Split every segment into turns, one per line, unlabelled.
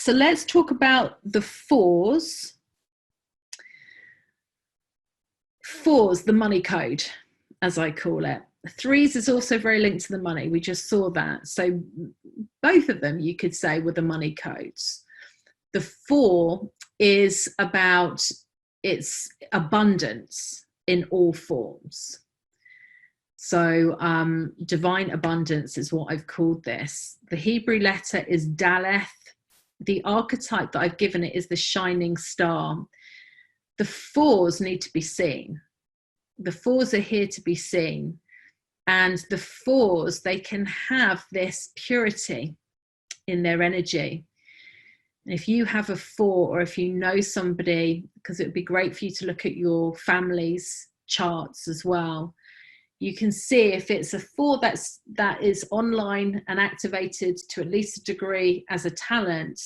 So let's talk about the fours. Fours, the money code, as I call it. Threes is also very linked to the money. We just saw that. So both of them, you could say, were the money codes. The four is about its abundance in all forms. So divine abundance is what I've called this. The Hebrew letter is Daleth. The archetype that I've given it is the shining star. The fours need to be seen. The fours are here to be seen. And the fours, they can have this purity in their energy. And if you have a four, or if you know somebody, because it would be great for you to look at your family's charts as well, you can see if it's a four that is online and activated to at least a degree as a talent,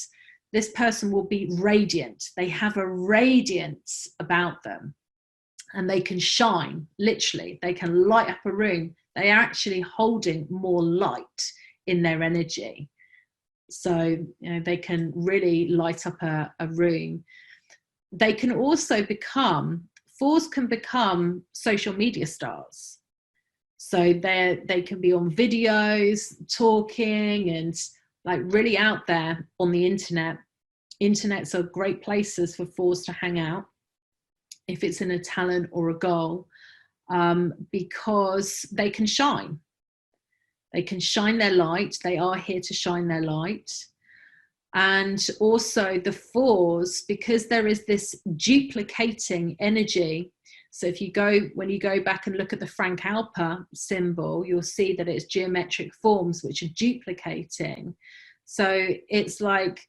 this person will be radiant. They have a radiance about them and they can shine, literally. They can light up a room. They are actually holding more light in their energy. So, they can really light up a room. They can also fours can become social media stars. So they can be on videos, talking, and like really out there on the internet. Internets are great places for fours to hang out, if it's in a talent or a goal, because they can shine. They can shine their light. They are here to shine their light. And also the fours, because there is this duplicating energy. So when you go back and look at the Frank Alper symbol, you'll see that it's geometric forms which are duplicating. So it's like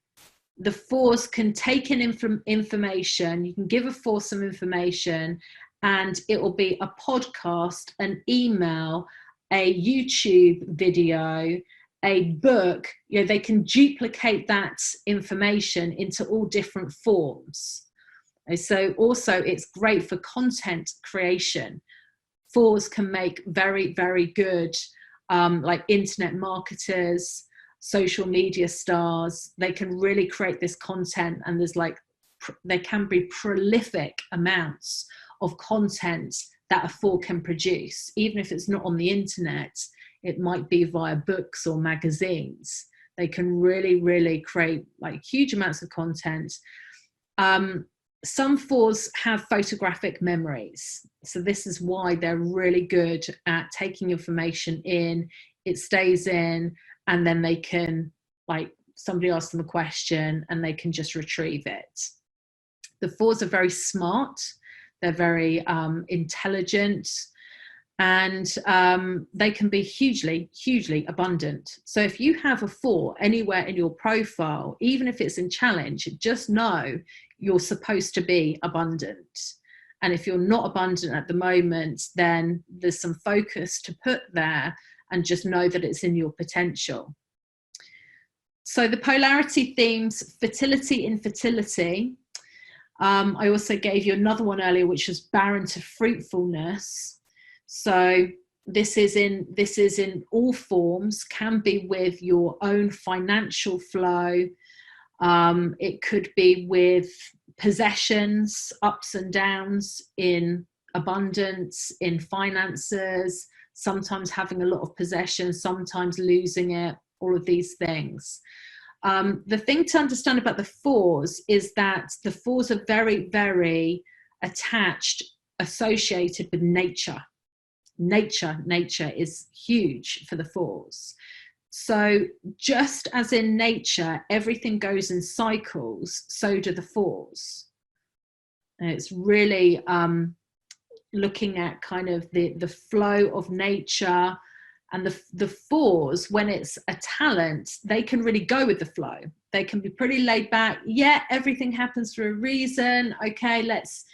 the fours can take in information. You can give a four some information, and it will be a podcast, an email, a YouTube video, a book. They can duplicate that information into all different forms. So also it's great for content creation. Fours can make very, very good like internet marketers, social media stars. They can really create this content, and there can be prolific amounts of content that a four can produce, even if it's not on the internet. It might be via books or magazines. They can really, really create like huge amounts of content. Some fours have photographic memories. So this is why they're really good at taking information in. It stays in, and then they can, like, somebody asks them a question and they can just retrieve it. The fours are very smart. They're very intelligent, and they can be hugely, hugely abundant. So if you have a four anywhere in your profile, even if it's in challenge, just know you're supposed to be abundant. And if you're not abundant at the moment, then there's some focus to put there, and just know that it's in your potential. So the polarity themes: fertility, infertility. I also gave you another one earlier, which was barren to fruitfulness. So this is in all forms, can be with your own financial flow. It could be with possessions, ups and downs in abundance, in finances, sometimes having a lot of possessions, sometimes losing it, all of these things. The thing to understand about the fours is that the fours are very, very attached, associated with nature. Nature is huge for the fours. So just as in nature, everything goes in cycles, so do the fours. And it's really looking at kind of the flow of nature. And the fours, when it's a talent, they can really go with the flow. They can be pretty laid back. Yeah, everything happens for a reason. Okay, let's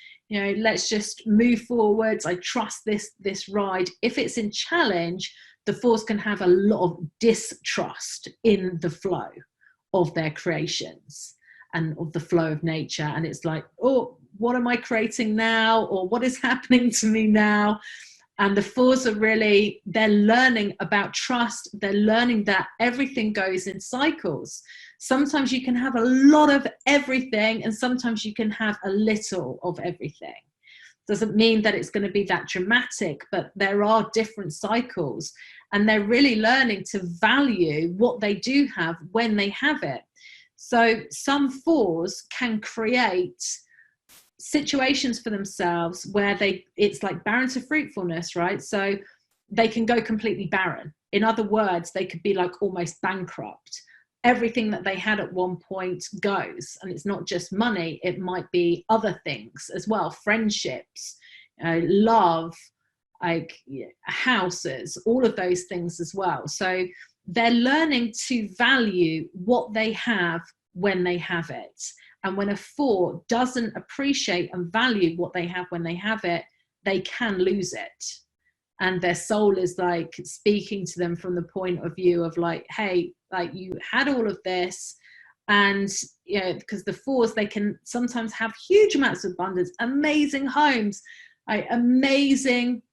just move forwards. I trust this ride. If it's in challenge, the fours can have a lot of distrust in the flow of their creations and of the flow of nature. And it's like, oh, what am I creating now? Or what is happening to me now? And the fours are really, they're learning about trust. They're learning that everything goes in cycles. Sometimes you can have a lot of everything, and sometimes you can have a little of everything. Doesn't mean that it's going to be that dramatic, but there are different cycles, and they're really learning to value what they do have when they have it. So some fours can create situations for themselves where it's like barren to fruitfulness, right? So they can go completely barren. In other words, they could be like almost bankrupt. Everything that they had at one point goes, and it's not just money, it might be other things as well, friendships, love, like houses, all of those things as well. So they're learning to value what they have when they have it. And when a four doesn't appreciate and value what they have when they have it, they can lose it. And their soul is like speaking to them from the point of view of like, hey, like you had all of this. And you know, because the fours, they can sometimes have huge amounts of abundance, amazing homes, like amazing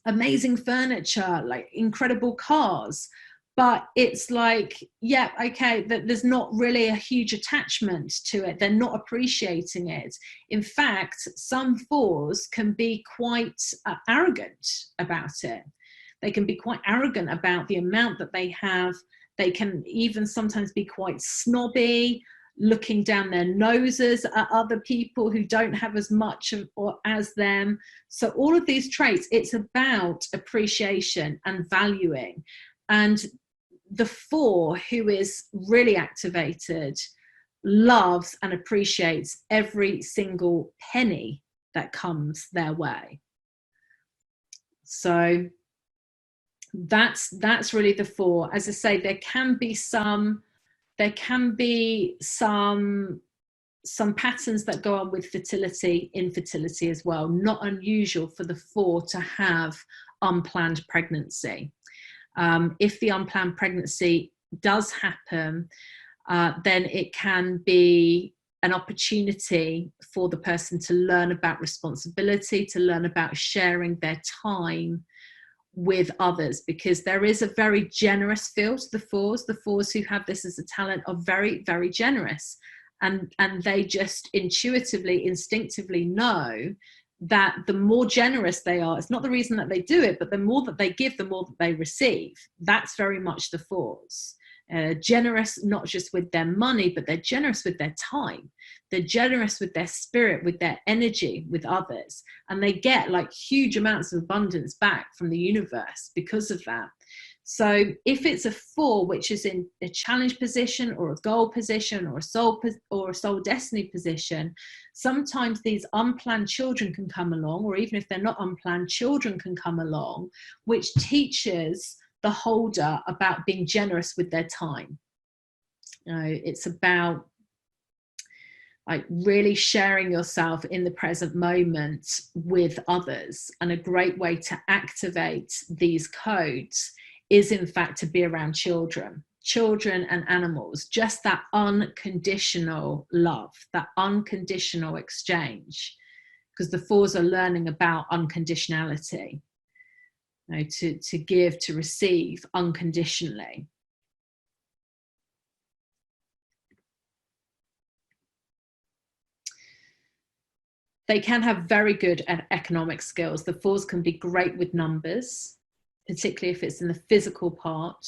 furniture, like incredible cars. But it's like, yeah, okay, that there's not really a huge attachment to it. They're not appreciating it. In fact, some fours can be quite arrogant about it. They can be quite arrogant about the amount that they have. They can even sometimes be quite snobby, looking down their noses at other people who don't have as much or as them. So all of these traits, it's about appreciation and valuing. And the four who is really activated loves and appreciates every single penny that comes their way. So that's really the four. As I say, there can be some patterns that go on with fertility, infertility as well. Not unusual for the four to have unplanned pregnancy. If the unplanned pregnancy does happen, then it can be an opportunity for the person to learn about responsibility, to learn about sharing their time with others, because there is a very generous feel to the fours. The fours who have this as a talent are very, very generous, and they just intuitively, instinctively know that the more generous they are, it's not the reason that they do it, but the more that they give, the more that they receive. That's very much the fours. Generous not just with their money, but they're generous with their time. They're generous with their spirit, with their energy, with others. And they get like huge amounts of abundance back from the universe because of that. So if it's a four, which is in a challenge position or a goal position or a soul destiny position, sometimes these unplanned children can come along, or even if they're not unplanned, children can come along, which teaches the holder about being generous with their time. You know, it's about like really sharing yourself in the present moment with others. And a great way to activate these codes is in fact to be around children and animals, just that unconditional love, that unconditional exchange, because the fours are learning about unconditionality, you know, to give, to receive unconditionally. They can have very good economic skills. The fours can be great with numbers, particularly if it's in the physical part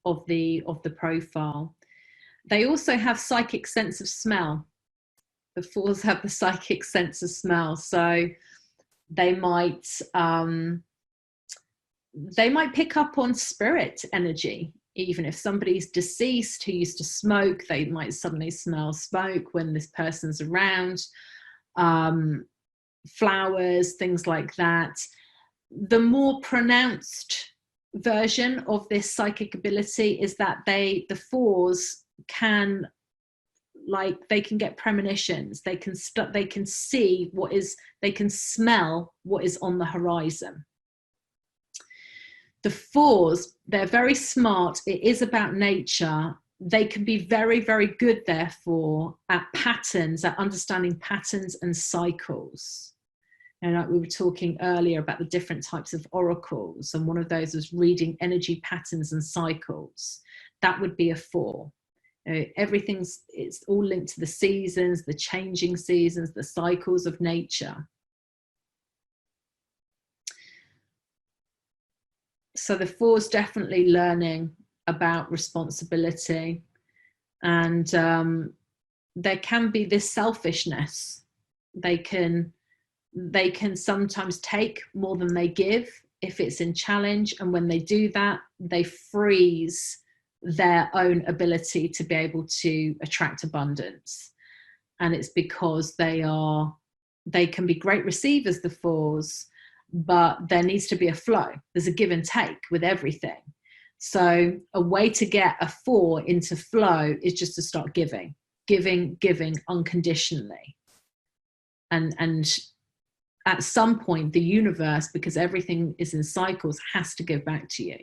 of the profile. They also have psychic sense of smell. The fours have the psychic sense of smell, so they might pick up on spirit energy. Even if somebody's deceased who used to smoke, they might suddenly smell smoke when this person's around. Flowers, things like that. The more pronounced version of this psychic ability is that the fours can, like, they can get premonitions. They can see they can smell what is on the horizon. The fours, they're very smart. It is about nature. They can be very, very good, therefore, at patterns, at understanding patterns and cycles. And like we were talking earlier about the different types of oracles, and one of those was reading energy patterns and cycles. That would be a 4. It's all linked to the seasons, the changing seasons, the cycles of nature. So the 4 is definitely learning about responsibility, and there can be this selfishness. They can sometimes take more than they give if it's in challenge, and when they do that, they freeze their own ability to be able to attract abundance. And it's because they can be great receivers, the 4s, but there needs to be a flow. There's a give and take with everything. So a way to get a 4 into flow is just to start giving unconditionally. And at some point, the universe, because everything is in cycles, has to give back to you.